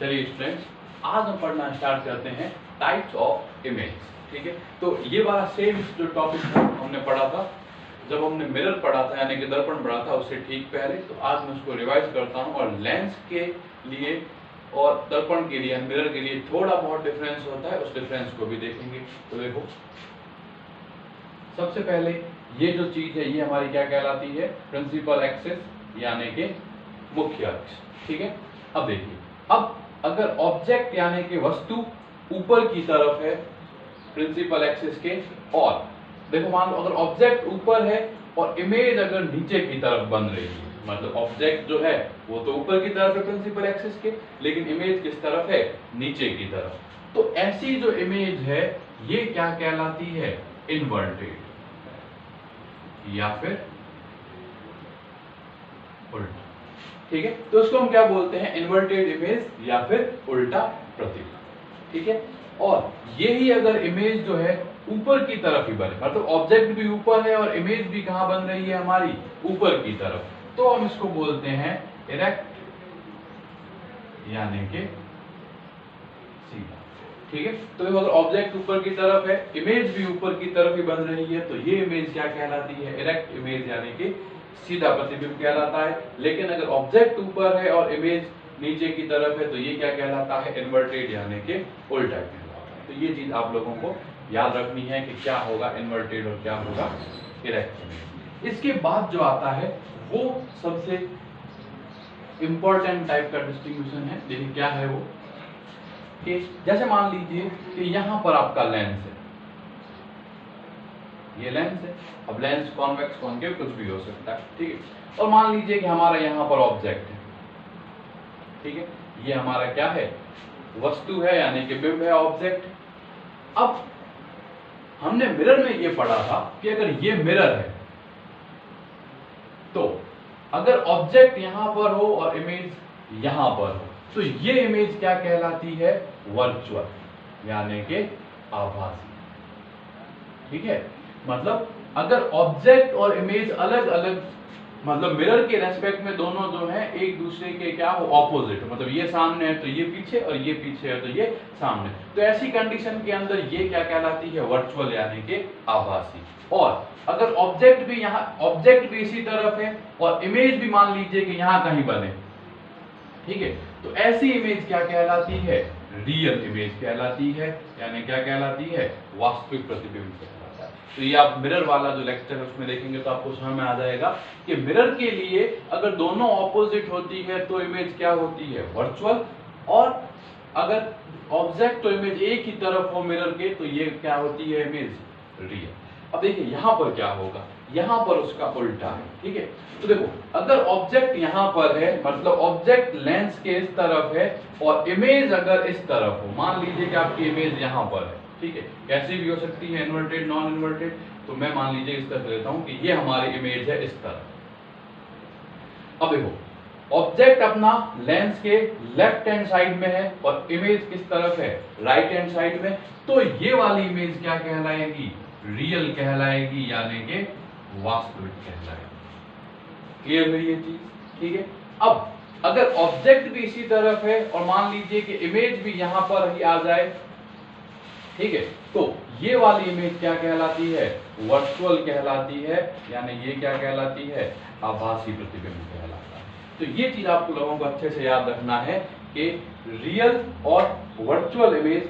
चलिए स्टूडेंट्स, आज हम पढ़ना स्टार्ट करते हैं टाइप्स ऑफ इमेज। ठीक है, तो ये वाला सेम जो टॉपिक था हमने पढ़ा था जब हमने मिरर पढ़ा था, यानी कि दर्पण पढ़ा था उससे ठीक पहले। तो आज मैं उसको रिवाइज करता हूँ और लेंस के लिए और दर्पण के लिए, मिरर के लिए थोड़ा बहुत डिफरेंस होता है, उस डिफरेंस को भी देखेंगे। तो देखो, सबसे पहले ये जो चीज है ये हमारी क्या कहलाती है? प्रिंसिपल एक्सिस, यानी कि मुख्य अक्ष। ठीक है, अब देखिए, अब अगर ऑब्जेक्ट यानी कि वस्तु ऊपर की तरफ है प्रिंसिपल एक्सिस के, और देखो मान लो अगर ऑब्जेक्ट ऊपर है और इमेज अगर नीचे की तरफ बन रही है, मतलब ऑब्जेक्ट जो है वो तो ऊपर की तरफ है प्रिंसिपल एक्सिस के, लेकिन इमेज किस तरफ है? नीचे की तरफ। तो ऐसी जो इमेज है ये क्या कहलाती है? इन्वर्टेड, या फिर उल्टा। ठीक है, तो इसको हम क्या बोलते हैं? इन्वर्टेड इमेज या फिर उल्टा प्रतिबिंब। ठीक है, और यही अगर इमेज जो है ऊपर की तरफ ही बने, मतलब ऑब्जेक्ट भी ऊपर है और इमेज भी कहां बन रही है हमारी? ऊपर की तरफ, तो हम इसको बोलते हैं इरेक्ट, यानी कि सीधा। ठीक है, तो अगर ऑब्जेक्ट ऊपर की तरफ है, इमेज भी ऊपर की तरफ ही बन रही है, तो ये इमेज क्या कहलाती है? इरेक्ट इमेज, यानी कि सीधा प्रतिबिंब कहलाता है। लेकिन अगर ऑब्जेक्ट ऊपर है और इमेज नीचे की तरफ है, तो ये क्या कहलाता है? इन्वर्टेड, यानी कि उल्टा कहलाता है। तो ये चीज आप लोगों को याद रखनी है कि क्या होगा इन्वर्टेड और क्या होगा इरेक्ट इमेज। इसके बाद जो आता है वो सबसे इंपॉर्टेंट टाइप का डिस्ट्रीब्यूशन है। देखिए क्या है वो, कि जैसे मान लीजिए कि यहां पर आपका लेंस है, ये लेंस है। अब लेंस कॉन्वेक्स, कॉन्केव कुछ भी हो सकता है। ठीक है, और मान लीजिए कि हमारा यहां पर ऑब्जेक्ट है। ठीक है, ये हमारा क्या है? वस्तु है, यानी कि बिंब है, ऑब्जेक्ट। अब हमने मिरर में ये पढ़ा था कि अगर ये मिरर है तो अगर ऑब्जेक्ट यहां पर हो और इमेज यहां पर हो, तो ये इमेज क्या कहलाती है? वर्चुअल, यानी कि आभासी। ठीक है, मतलब अगर ऑब्जेक्ट और इमेज अलग अलग, मतलब मिरर के रेस्पेक्ट में दोनों जो है एक दूसरे के क्या हो? ऑपोजिट, मतलब ये सामने है तो ये पीछे, और ये पीछे है तो ये सामने। तो ऐसी कंडीशन के अंदर ये क्या कहलाती है? वर्चुअल, यानी कि आभासी। और अगर ऑब्जेक्ट भी इसी तरफ है और इमेज भी मान लीजिए कि यहां कहीं बने, ठीक है, तो ऐसी इमेज क्या कहलाती है? रियल इमेज कहलाती है, यानी क्या कहलाती है? वास्तविक प्रतिबिंब कहलाता है। तो ये आप मिरर वाला जो लेक्चर है उसमें देखेंगे तो आपको समझ में आ जाएगा कि मिरर के लिए अगर दोनों ऑपोजिट होती है तो इमेज क्या होती है? वर्चुअल, और अगर ऑब्जेक्ट तो इमेज एक ही तरफ हो मिरर के, तो ये क्या होती है? Image real. अब देखिए यहां पर क्या होगा, यहां पर उसका उल्टा है। ठीक है, तो देखो अगर ऑब्जेक्ट यहां पर है, मतलब ऑब्जेक्ट लेंस के इस तरफ है और इमेज अगर इस तरफ हो, मान लीजिए कि आपकी इमेज यहां पर है। ठीक है, कैसी भी हो सकती है, इन्वर्टेड, नॉन इन्वर्टेड। तो मैं मान लीजिए इस तरह लेता हूं कि ये हमारी इमेज है इस तरफ। अब देखो ऑब्जेक्ट अपना लेंस के लेफ्ट हैंड साइड में है और इमेज किस तरफ है? राइट हैंड साइड में। तो ये वाली इमेज क्या कहलाएगी? रियल कहलाएगी, यानी कि वास्तविक कहलाएगी। क्लियर हुई ये चीज? ठीक है, अब अगर ऑब्जेक्ट भी इसी तरफ है और मान लीजिए कि इमेज भी यहां पर ही आ जाए, ठीक है, तो ये वाली इमेज क्या कहलाती है? वर्चुअल कहलाती है, यानी ये क्या कहलाती है? आभासी प्रतिबिंब कहलाता है। तो ये चीज आपको लोगों को अच्छे से याद रखना है कि रियल और वर्चुअल इमेज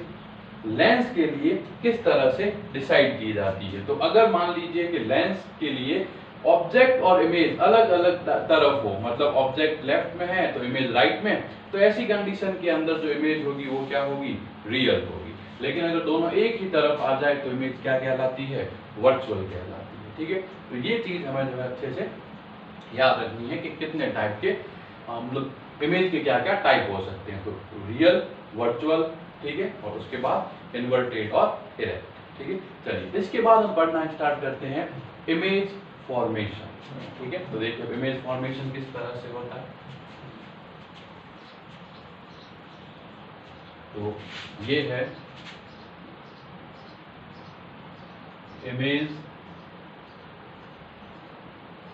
लेंस के लिए किस तरह से डिसाइड की जाती है। तो अगर मान लीजिए कि लेंस के लिए ऑब्जेक्ट और इमेज अलग अलग तरफ हो, मतलब ऑब्जेक्ट लेफ्ट में है तो इमेज राइट में, तो ऐसी कंडीशन के अंदर जो इमेज होगी वो क्या होगी? रियल होगी। लेकिन अगर दोनों एक ही तरफ आ जाए तो इमेज क्या कहलाती है? वर्चुअल कहलाती है। ठीक है, तो ये चीज हमें जो है अच्छे से याद रखनी है कि कितने टाइप के मतलब इमेज के क्या क्या टाइप हो सकते हैं। तो रियल, वर्चुअल, ठीक है, और उसके बाद इन्वर्टेड और इरेक्ट। ठीक है, चलिए इसके बाद हम पढ़ना स्टार्ट करते हैं इमेज फॉर्मेशन। ठीक है, तो देखिए इमेज फॉर्मेशन किस तरह से होता है। तो ये है image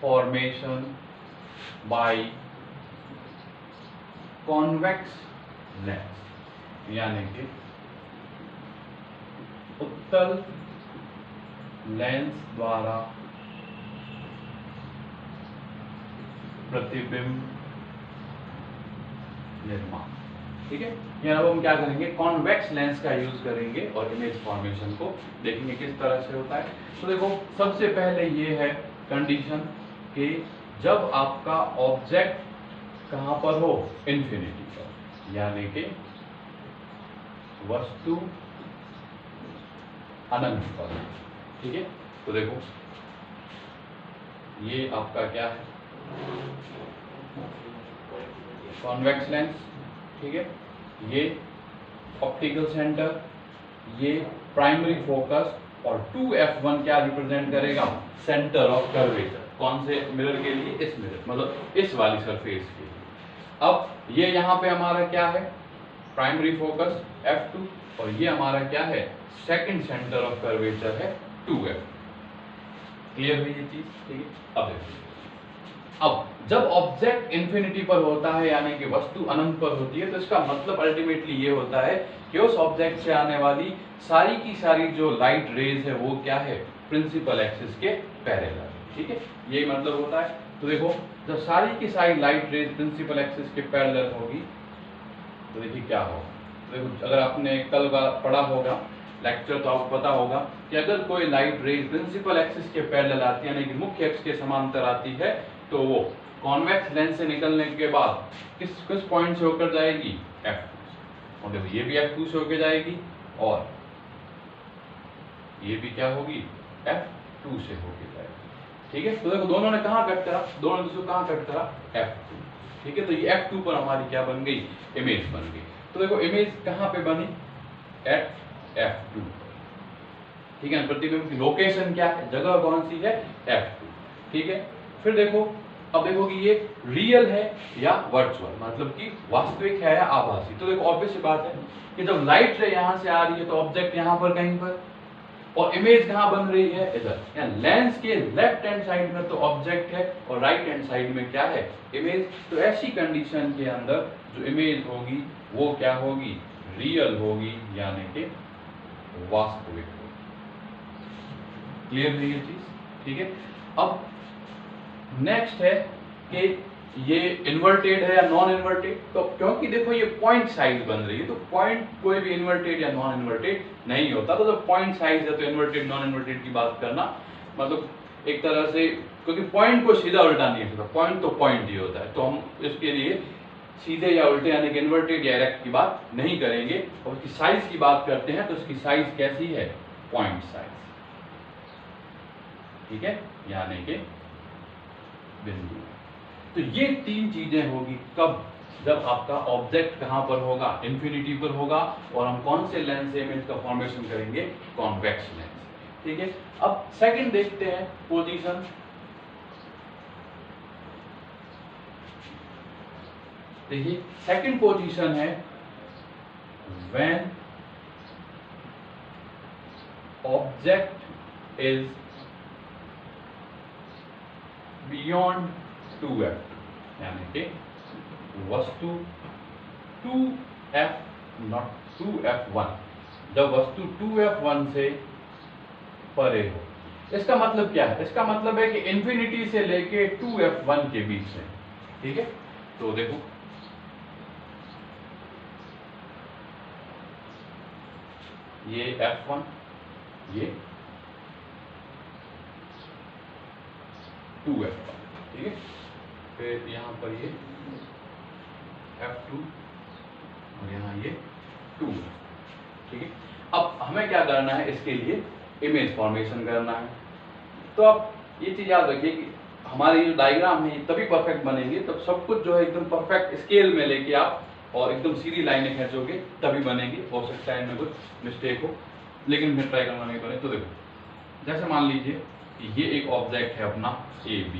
formation by convex lens, यानी कि उत्तल लेंस द्वारा प्रतिबिंब निर्माण। ठीक है, यहाँ अब हम क्या करेंगे, कॉन्वेक्स लेंस का यूज करेंगे और इमेज फॉर्मेशन को देखेंगे किस तरह से होता है। तो देखो सबसे पहले ये है कंडीशन कि जब आपका ऑब्जेक्ट कहां पर हो, इंफिनिटी पर, यानी कि वस्तु अनंत पर। ठीक है, तो देखो ये आपका क्या है, कॉन्वेक्स लेंस। ठीक है, ये ऑप्टिकल सेंटर, ये प्राइमरी फोकस, और 2f1 क्या रिप्रेजेंट करेगा, सेंटर ऑफ कर्वेचर। कौन से मिरर के लिए, इस मिरर, मतलब इस वाली सरफेस के लिए। अब ये यहाँ पे हमारा क्या है, प्राइमरी फोकस f2, और ये हमारा क्या है, सेकंड सेंटर ऑफ कर्वेचर है 2f। क्लियर हुई ये चीज? ठीक है, अब देखिए, अब जब ऑब्जेक्ट इंफिनिटी पर होता है यानी कि वस्तु अनंत पर होती है, तो इसका मतलब अल्टीमेटली ये होता है कि उस ऑब्जेक्ट से आने वाली सारी की सारी जो लाइट रेज है वो क्या है, प्रिंसिपल एक्सिस के पैरेलल। ठीक है, यही मतलब होता है। तो देखो जब सारी की सारी लाइट रेज प्रिंसिपल एक्सिस के पैरेलल होगी तो देखिए क्या होगा। तो देखो अगर आपने कल पढ़ा होगा लेक्चर तो आपको पता होगा कि अगर कोई लाइट रेज प्रिंसिपल एक्सिस के पैरेलल आती है यानी कि मुख्य अक्ष के समांतर आती है, तो वो कॉन्वेक्स लेंस से निकलने के बाद किस पॉइंट से होकर जाएगी, f2। और देखो ये भी f2 से होकर जाएगी और ये भी क्या होगी, f2 से होकर जाएगी। ठीक है, तो देखो दोनों ने कहाँ कट करा, दोनों दूसरे कहाँ कट करा, f2। ठीक है, तो ये f2 पर हमारी क्या बन गई, इमेज बन गई। तो देखो इमेज कहाँ पे बनी, एट f2। ठीक है, प्रतिबिंब की लोकेशन क्या है, जगह कौन सी है, f2। ठीक है, फिर देखो अब देखो कि ये रियल है या वर्चुअल, मतलब कि वास्तविक है या आभासी। तो देखो ऑब्वियस बात है कि जब लाइट रे यहां से आ रही है तो ऑब्जेक्ट यहां पर कहीं पर, और इमेज कहां बन रही है, इधर। या लेंस के लेफ्ट हैंड साइड में तो ऑब्जेक्ट है और राइट हैंड साइड में क्या है, इमेज। तो ऐसी कंडीशन के अंदर जो इमेज होगी वो क्या होगी, रियल होगी, यानी कि वास्तविक होगी। क्लियर है ये चीज? ठीक है, अब नेक्स्ट है कि ये इन्वर्टेड है या नॉन इन्वर्टेड। तो क्योंकि देखो ये पॉइंट साइज बन रही है, तो पॉइंट कोई भी इन्वर्टेड या नॉन इन्वर्टेड नहीं होता। तो जब पॉइंट साइज है तो इन्वर्टेड नॉन इन्वर्टेड की बात करना मतलब एक तरह से, क्योंकि पॉइंट को सीधा उल्टा नहीं होता, पॉइंट तो पॉइंट ही होता है। तो हम इसके लिए सीधे या उल्टे यानी कि इन्वर्टेड या इरेक्ट की बात नहीं करेंगे, और उसकी साइज की बात करते हैं तो उसकी साइज कैसी है, पॉइंट साइज। ठीक है, यानी कि बिंदु। तो ये तीन चीजें होगी कब, जब आपका ऑब्जेक्ट कहां पर होगा, इंफिनिटी पर होगा, और हम कौन से लेंस से इमेज का फॉर्मेशन करेंगे, कॉन्वेक्स लेंस। ठीक है, अब सेकंड देखते हैं पोजीशन। देखिए सेकंड पोजीशन है when object is beyond 2f, यानी कि वस्तु 2f नॉट 2f1, जब वस्तु 2f1 से परे हो। इसका मतलब क्या है, इसका मतलब है कि इंफिनिटी से लेके 2f1 के बीच में। ठीक है, तो देखो ये f1, ये 2f1। ठीक है, फिर यहाँ पर ये f2 और यहाँ ये 2। ठीक है, अब हमें क्या करना है, इसके लिए इमेज फॉर्मेशन करना है। तो आप ये चीज याद रखिए कि हमारे जो डायग्राम है तभी परफेक्ट बनेंगे, तब सब कुछ जो है एकदम परफेक्ट स्केल में लेके आप और एकदम सीधी लाइनें खींचोगे तभी बनेंगे। हो सकता है इनमें कुछ मिस्टेक हो, लेकिन फिर ट्राई करना नहीं बने। तो देखो जैसे मान लीजिए कि ये एक ऑब्जेक्ट है अपना AB।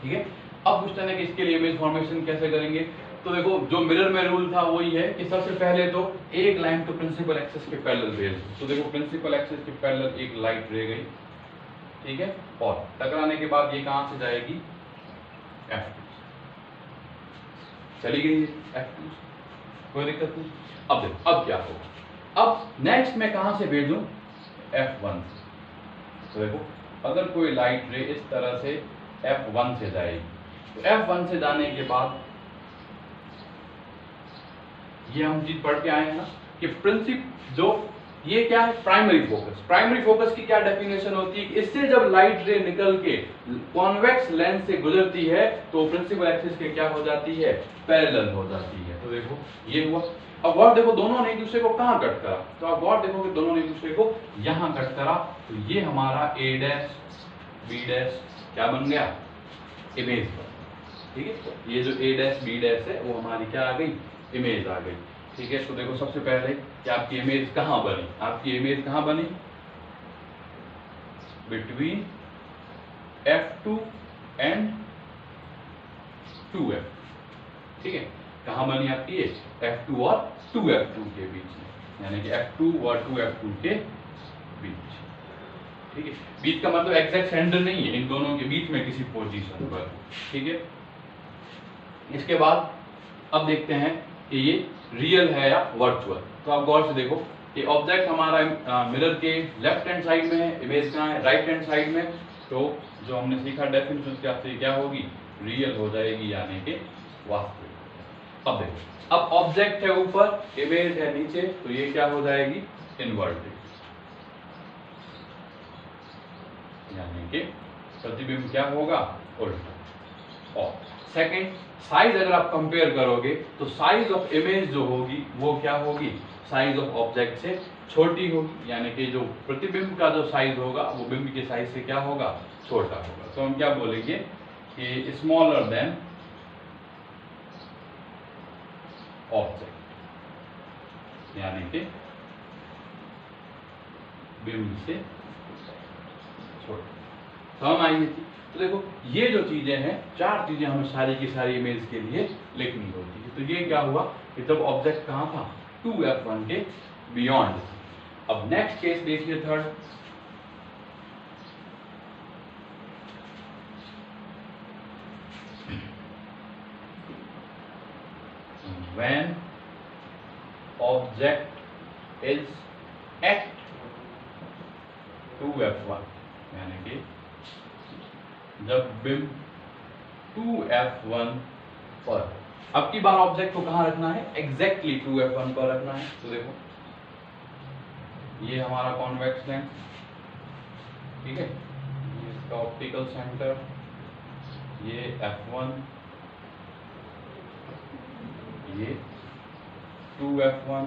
ठीक है, अब पूछते हैं कि इसके लिए इमेज फॉर्मेशन कैसे करेंगे। तो देखो जो मिरर में रूल था वही है कि सबसे पहले तो एक लाइन तो प्रिंसिपल एक्सिस के पैरेलल भेज। तो देखो प्रिंसिपल एक्सिस के पैरेलल एक लाइट रह गई। ठीक है, और टकराने के बाद ये कहां से जाएगी, F2 चली गई F2। कोई दिक्कत नहीं। अब देखो अब क्या होगा, अब नेक्स्ट मैं कहां से भेजूं, F1 से। तो देखो अगर कोई लाइट रे इस तरह से F1 से जाएगी, तो F1 से जाने के बाद ये हम चीज पढ़ के आए हैं ना कि प्रिंसिप जो ये क्या है, प्राइमरी फोकस। प्राइमरी फोकस की क्या डेफिनेशन होती है कि इससे जब लाइट रे निकल के कॉन्वेक्स लेंस से गुजरती है तो प्रिंसिपल एक्सिस के क्या हो जाती है, पैरेलल हो जाती है। तो देखो ये हुआ। अब गौर देखो दोनों ने एक दूसरे को कहां कट करा, तो आप गौर देखो कि दोनों ने एक दूसरे को यहां कट करा, तो ये हमारा A डैश B डैश क्या बन गया, इमेज पर। ठीक है, ये जो A डैश B डैश है वो हमारी क्या आ गई, इमेज आ गई। ठीक है, तो देखो सबसे पहले कि आपकी इमेज कहां बनी, आपकी इमेज कहां बनी, बिटवीन F2 एंड 2F। ठीक है, कहां बनी आपकी ये, F2 और 2F2 के बीच में, यानी कि F2 और 2F2 के बीच। ठीक है, बीच का मतलब एग्जैक्ट सेंटर नहीं है, इन दोनों के बीच में किसी पोजीशन पर। ठीक है, इसके बाद अब देखते हैं कि ये रियल है या वर्चुअल। तो आप गौर से देखो कि ऑब्जेक्ट हमारा मिरर के लेफ्ट हैंड साइड में है, इमेज कहाँ है, राइट हैंड साइड में। तो जो हमने सीखा डेफिनेशन उसके क्या होगी, रियल हो जाएगी, यानी कि वास्तविक। अब देखो अब ऑब्जेक्ट है ऊपर, इमेज है नीचे, तो ये क्या हो जाएगी, इनवर्टेड, यानी कि प्रतिबिंब क्या होगा, उल्टा। और सेकंड साइज अगर आप कंपेयर करोगे तो साइज ऑफ इमेज जो होगी वो क्या होगी, साइज ऑफ ऑब्जेक्ट से छोटी होगी, यानी कि जो प्रतिबिंब का जो साइज होगा वो बिंब के साइज से क्या होगा, छोटा होगा। तो हम क्या बोलेंगे कि स्मॉलर देन ऑब्जेक्ट, यानी कि बिंब से छोटा। समझ आई थी। तो देखो ये जो चीजें हैं, चार चीजें हमें सारी की सारी इमेज के लिए लिखनी होती है। तो ये क्या हुआ कि जब ऑब्जेक्ट कहां था, 2F1 के बियॉन्ड। अब नेक्स्ट केस देखिए, third. When object is at 2F1, यानी कि जब बिंब 2F1 पर, अब की बार ऑब्जेक्ट को कहां रखना है, एग्जैक्टली 2F1 पर रखना है। तो देखो ये हमारा कॉन्वेक्स लेंस, ठीक है, ये इसका ऑप्टिकल सेंटर, ये F1, ये 2F1,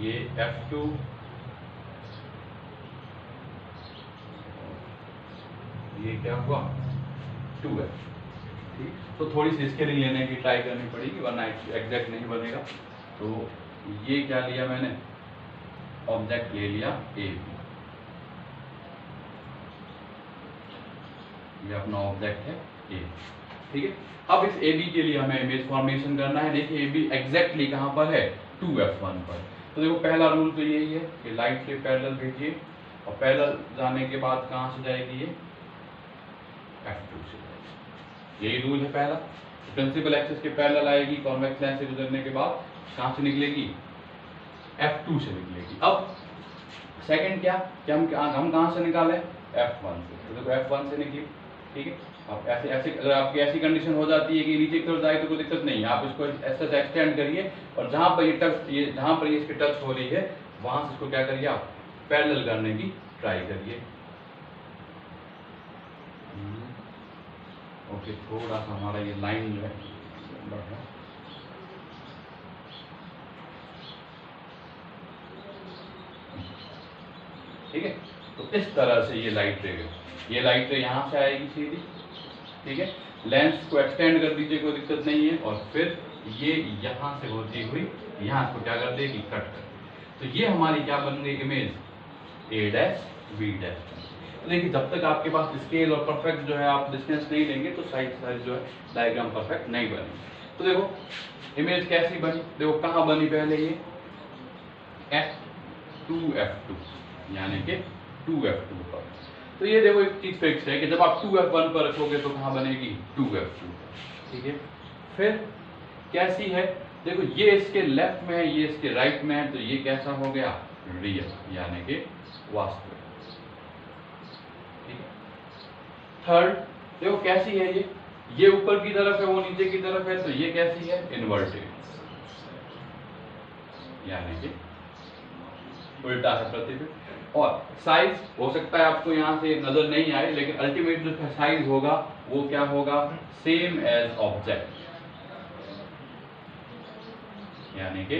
ये F2, ये क्या हुआ, 2F। ठीक, तो थोड़ी सी इसके लिए लेने की ट्राई करनी पड़ेगी, वरना एग्जैक्ट नहीं बनेगा। तो ये क्या लिया मैंने, ऑब्जेक्ट ले लिया A, ये अपना ऑब्जेक्ट है A। ठीक है, अब इस AB के लिए हमें इमेज फॉर्मेशन करना है। देखिए AB एग्जैक्टली कहां पर है, 2F1 पर। तो देखो पहला रूल तो यही है कि लाइट से पैरेलल भेजिए, और पैरेलल जाने के बाद कहां से जाएगी, ये F2 से जाएगी। यही रूल है पहला। प्रिंसिपल एक्सिस के पैरेलल आएगी, कॉन्वेक्स लेंस से गुजरने के बाद कहां से निकलेगी, F2 से निकलेगी। अब सेकंड क्या कि हम कहां से निकालें, F1 से। तो देखो F1 से निकली। ठीक है, अब ऐसे ऐसे अगर आपकी ऐसी कंडीशन हो जाती है कि नीचे की तरफ जाए तो कोई दिक्कत नहीं है, आप इसको ऐसा एक्सटेंड करिए, और जहां पर ये इसकी टच हो रही है वहां से इसको क्या करिए, आप पैरेलल करने की ट्राई करिए। ओके, थोड़ा सा हमारा ये लाइन जो है बढ़ा, ठीक है। तो इस तरह से ये लाइट रे यहां से आएगी सीधी। ठीक है, लेंस को एक्सटेंड कर दीजिए, कोई दिक्कत नहीं है, और फिर ये यहां से होती हुई यहां इसको क्या कर देगी, कट कर देगी। तो ये हमारी क्या बन गई image, A dash B dash. तो देखिए जब तक आपके पास स्केल और परफेक्ट जो है आप डिस्टेंस नहीं लेंगे तो साइज जो है डायग्राम परफेक्ट नहीं बनेगी। तो देखो इमेज कैसी बनी, देखो कहां बनी पहले, ये F 2f2 यानी कि 2f2 पर। तो ये देखो एक चीज फिक्स है कि जब आप 2f1 पर रखोगे तो कहां बनेगी 2f2 पर, ठीक है। फिर कैसी है, देखो ये इसके लेफ्ट में है, ये इसके राइट में है, तो ये कैसा हो गया रियल यानी कि वास्तविक, ठीक है। थर्ड देखो कैसी है, ये ऊपर की तरफ है, वो नीचे की तरफ है, तो ये कैसी है इन्वर्टेड यानी कि उल्टा है प्रतिबिंब। और साइज हो सकता है आपको यहां से नजर नहीं आए, लेकिन अल्टीमेट जो साइज होगा वो क्या होगा सेम एज ऑब्जेक्ट यानी कि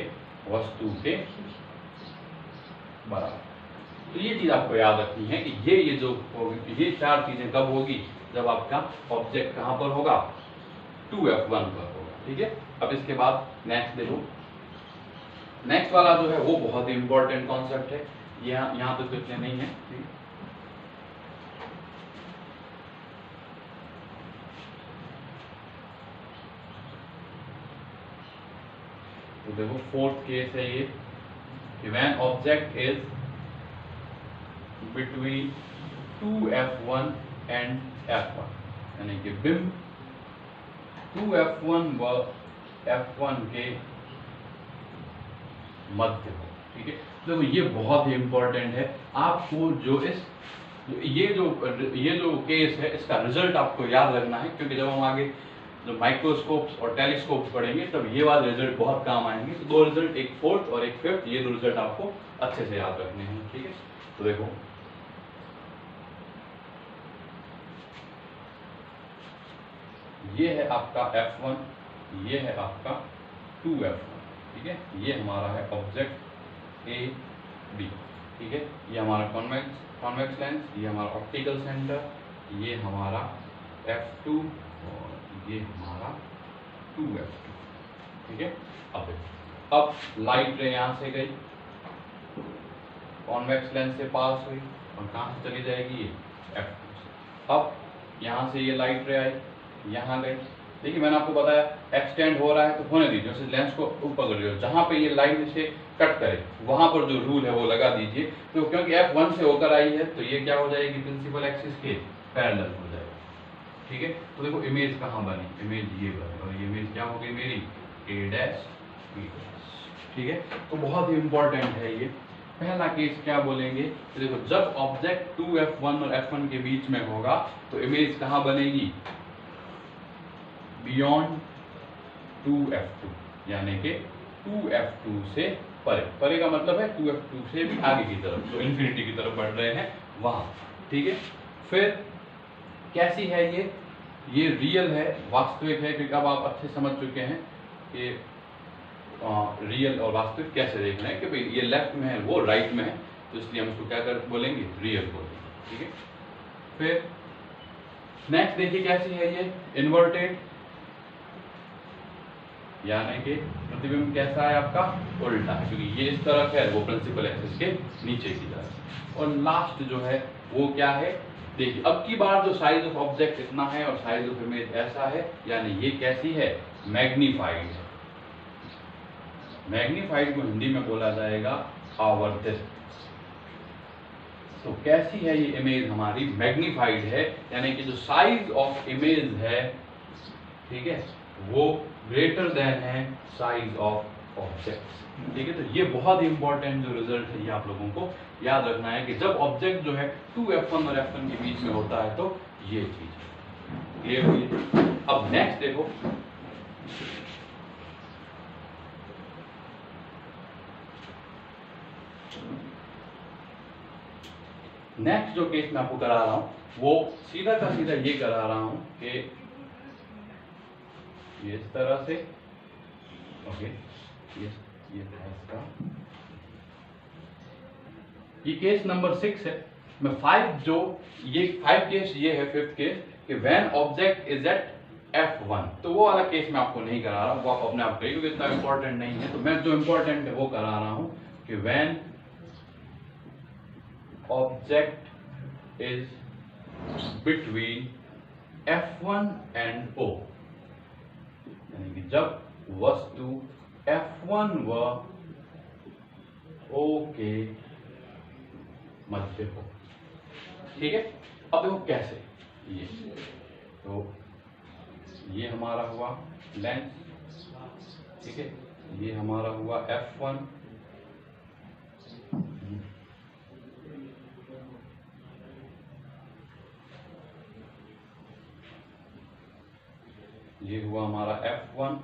वस्तु के बराबर। तो ये चीज आपको याद रखनी है कि ये जो होगी, ये चार चीजें कब होगी जब आपका ऑब्जेक्ट कहां पर होगा 2f1 पर होगा, ठीक है। अब इसके बाद नेक्स्ट देखो, नेक्स्ट वाला जो है वो बहुत ही इंपॉर्टेंट कॉन्सेप्ट है, यहाँ तो कुछ नहीं है, ठीक? तो देखो फोर्थ केस है ये, when object is between 2f1 and f1 यानी कि बिंब 2f1 व f1 के मध्य हो, ठीक है। देखो ये बहुत ही इंपॉर्टेंट है, आपको जो ये जो केस है इसका रिजल्ट आपको याद रखना है, क्योंकि जब हम आगे जो माइक्रोस्कोप्स और टेलीस्कोप्स पढ़ेंगे तब ये वाले रिजल्ट बहुत काम आएंगे। तो दो रिजल्ट, एक फोर्थ और एक फिफ्थ, ये दो रिजल्ट आपको अच्छे से याद रखने हैं, ठीक है। तो देखो ये है आपका f1, ये है आपका 2f1, ठीक है। ये हमारा है ऑब्जेक्ट ए बी, ठीक है। ये हमारा कॉन्वेक्स लेंस, ये हमारा ऑप्टिकल सेंटर, ये हमारा f2 और ये हमारा 2f2, ठीक है। अब लाइट रे यहां से गई, कॉन्वेक्स लेंस से पास हुई और कहां से चली जाएगी ये f2 से। अब यहां से ये लाइट रे आई, यहाँ गई, देखिए मैंने आपको बताया एक्सटेंड हो रहा है तो होने दीजिए, जैसे लेंस को ऊपर कर लीजिए, जहां पे ये लाइन से कट करे वहां पर जो रूल है वो लगा दीजिए। तो क्योंकि f1 से होकर आई है तो ये क्या हो जाएगी प्रिंसिपल एक्सिस के पैरेलल हो जाएगी, ठीक है। तो देखो इमेज कहाँ बनी, इमेज ये बनी, और ये इमेज क्या हो गई मेरी a डैश b डैश, ठीक है। तो बहुत ही इंपॉर्टेंट है ये। पहला केस क्या बोलेंगे, तो देखो जब ऑब्जेक्ट 2f1 और f1 के बीच में होगा तो इमेज कहाँ बनेगी बियॉन्ड 2f2 यानी कि 2f2 से परे, परे का मतलब है 2f2 से भी आगे की तरफ, जो इन्फिनिटी की तरफ बढ़ रहे हैं वहां, ठीक है। फिर कैसी है ये रियल है, वास्तविक है, क्योंकि अब आप अच्छे समझ चुके हैं कि रियल और वास्तविक कैसे देखना है, कि भाई ये लेफ्ट में है वो राइट में है, तो इसलिए हम इसको क्या कर बोलेंगे रियल बोलेंगे, ठीक है। फिर नेक्स्ट देखिए कैसी है ये इन्वर्टेड यानी कि प्रतिबिंब कैसा है आपका उल्टा है, क्योंकि ये इस तरफ है वो प्रिंसिपल एक्सिस के नीचे की तरफ। और लास्ट जो है वो क्या है, देखिए अब की बार जो साइज ऑफ ऑब्जेक्ट इतना है और साइज ऑफ इमेज ऐसा है, यानी ये कैसी है मैग्नीफाइड है। मैग्नीफाइड को हिंदी में बोला जाएगा आवर्धित। तो कैसी है ये इमेज हमारी मैग्नीफाइड है, यानी कि जो साइज ऑफ इमेज है, ठीक है, वो ग्रेटर देन है साइज ऑफ ऑब्जेक्ट, ठीक है। तो ये बहुत ही इंपॉर्टेंट जो रिजल्ट है ये आप लोगों को याद रखना है कि जब ऑब्जेक्ट जो है 2f1 और f1 के बीच में होता है तो ये चीज क्लियर हुई। अब नेक्स्ट देखो, नेक्स्ट जो केस मैं आपको करा रहा हूं वो सीधा का सीधा ये करा रहा हूं कि ये इस तरह से, ओके, ये था इसका, ये केस नंबर 6 है। मैं 5 जो ये 5 केस ये है 5th केस कि when object is eight f1, तो वो वाला केस मैं आपको नहीं करा रहा, वो आप अपने आप करिए क्योंकि इतना इंपॉर्टेंट नहीं है। तो मैं जो इंपॉर्टेंट है वो करा रहा हूं कि when object is between f1 and o, यानी कि जब वस्तु f1 व o के मध्य हो। ठीक है, अब देखो कैसे, ये तो ये हमारा हुआ लेंस, ठीक है, ये हमारा हुआ F1, ये हुआ हमारा F1,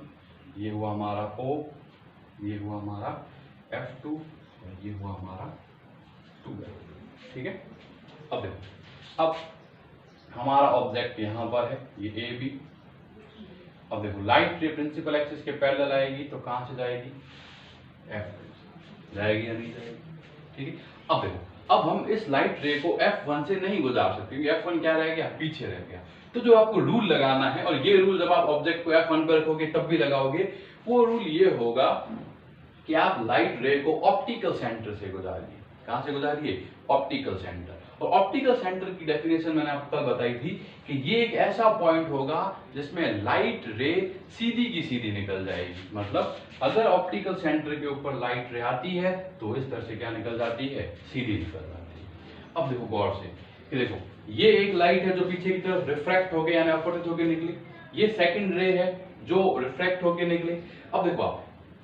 ये हुआ हमारा O, ये हुआ हमारा F2 और ये हुआ हमारा 2F। ठीक है, अब देखो, अब हमारा ऑब्जेक्ट यहां पर है, ये AB। अब देखो लाइट रे प्रिंसिपल एक्सिस के पैरेलल आएगी तो कहां से जाएगी, F2 जाएगी या नहीं जाएगी। ठीक है, अब देखो, अब हम इस लाइट रे को F1 से नहीं गुजार सकते क्योंकि F1 क्या रह गया, पीछे रह गया। तो जो आपको रूल लगाना है, और ये रूल जब आप ऑब्जेक्ट को F1 पर रखोगे तब भी लगाओगे, वो रूल ये होगा कि आप लाइट रे को ऑप्टिकल सेंटर से गुजारिए। कहां से गुजारिए, ऑप्टिकल सेंटर। और ऑप्टिकल सेंटर की डेफिनेशन मैंने आपको कल बताई थी कि ये एक ऐसा पॉइंट होगा जिसमें लाइट रे सीधी की सीधी निकल जाएगी। मतलब अगर ऑप्टिकल सेंटर के ऊपर लाइट रे आती है तो इस तरह से क्या निकल जाती है, सीधी निकल जाती है। अब देखो गौर से, कि देखो ये एक लाइट है जो पीछे की तरफ रिफ्रैक्ट होके यानी अपवर्टित होके निकली, ये सेकंड रे है जो रिफ्रैक्ट होके निकले। अब देखो आप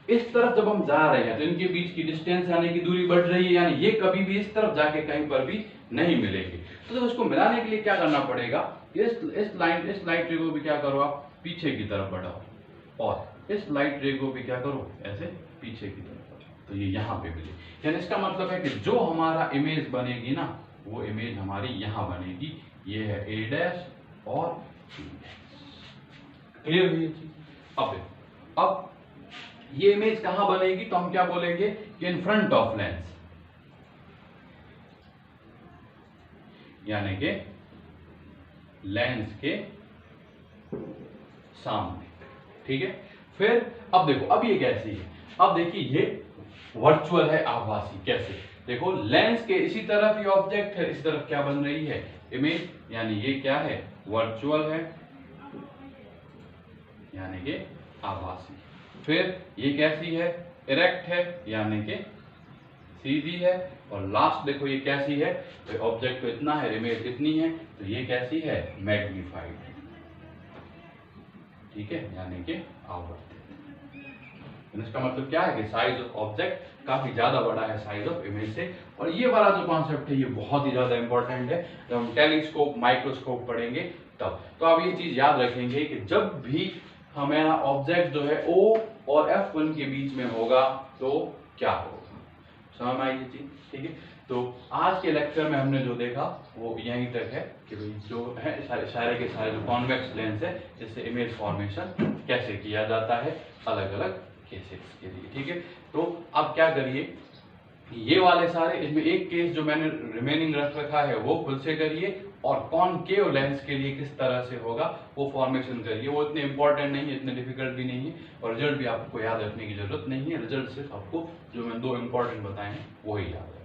इस तरफ जब हम जा रहे हैं तो इनके बीच की डिस्टेंस यानी कि दूरी बढ़ रही है, यानी ये कभी भी इस तरफ जाके कहीं पर भी नहीं मिलेंगे। तो देखो इसको मिलाने के लिए क्या करना पड़ेगा, इस लाइट रे को भी क्या करो आप, पीछे की तरफ बढ़ाओ, और इस लाइट रे को भी क्या करो, ऐसे पीछे की तरफ बढ़ाओ, तो ये यहाँ पे मिले। यानी इसका मतलब है कि जो हमारा इमेज बनेगी ना, वो इमेज हमारी यहां बनेगी। ये है A डैश और B डैश। क्लियर हुई ये चीज। अब देखो, अब ये इमेज कहां बनेगी तो हम क्या बोलेंगे कि इन फ्रंट ऑफ लेंस, यानी कि लेंस के सामने। ठीक है, फिर अब देखो, अब ये कैसी है, अब देखिए ये वर्चुअल है, आभासी। कैसे, देखो लेंस के इसी तरफ ये ऑब्जेक्ट है, इसी तरफ क्या बन रही है, इमेज, यानी ये क्या है, वर्चुअल है यानी कि आभासी। फिर ये कैसी है, इरेक्ट है यानी कि सीधी है। और लास्ट देखो ये कैसी है, तो ऑब्जेक्ट तो इतना है, इमेज इतनी है, तो ये कैसी है, मैग्नीफाइड है। ठीक है, यानी कि आवर्तित। इसका मतलब क्या है कि साइज ऑफ ऑब्जेक्ट काफी ज्यादा बड़ा है साइज ऑफ इमेज से। और ये वाला जो कॉन्सेप्ट है ये बहुत ही ज्यादा इंपॉर्टेंट है, जब हम टेलीस्कोप माइक्रोस्कोप पढ़ेंगे तब। तो आप ये चीज याद रखेंगे कि जब भी हमारा ऑब्जेक्ट जो है O और F1 के बीच में होगा तो क्या होगा, समझ में आई ये चीज। ठीक है, तो आज के लेक्चर में हमने जो देखा वो यहीं तक है कि भाई जो है सारे के सारे जो कॉन्वेक्स लेंस है, जिससे इमेज फॉर्मेशन कैसे किया जाता है अलग अलग केसेस के लिए। ठीक है, तो अब क्या करिए, ये वाले सारे, इसमें एक केस जो मैंने रिमेनिंग रख रखा है वो खुद से करिए, और कॉनकेव लेंस के लिए किस तरह से होगा वो फॉर्मेशन करिए। वो इतने इंपॉर्टेंट नहीं है, इतने डिफिकल्ट भी नहीं है, और रिजल्ट भी आपको याद रखने की जरूरत नहीं है। रिजल्ट सिर्फ आपको जो मैं 2 इंपॉर्टेंट बताए हैं वो ही याद है।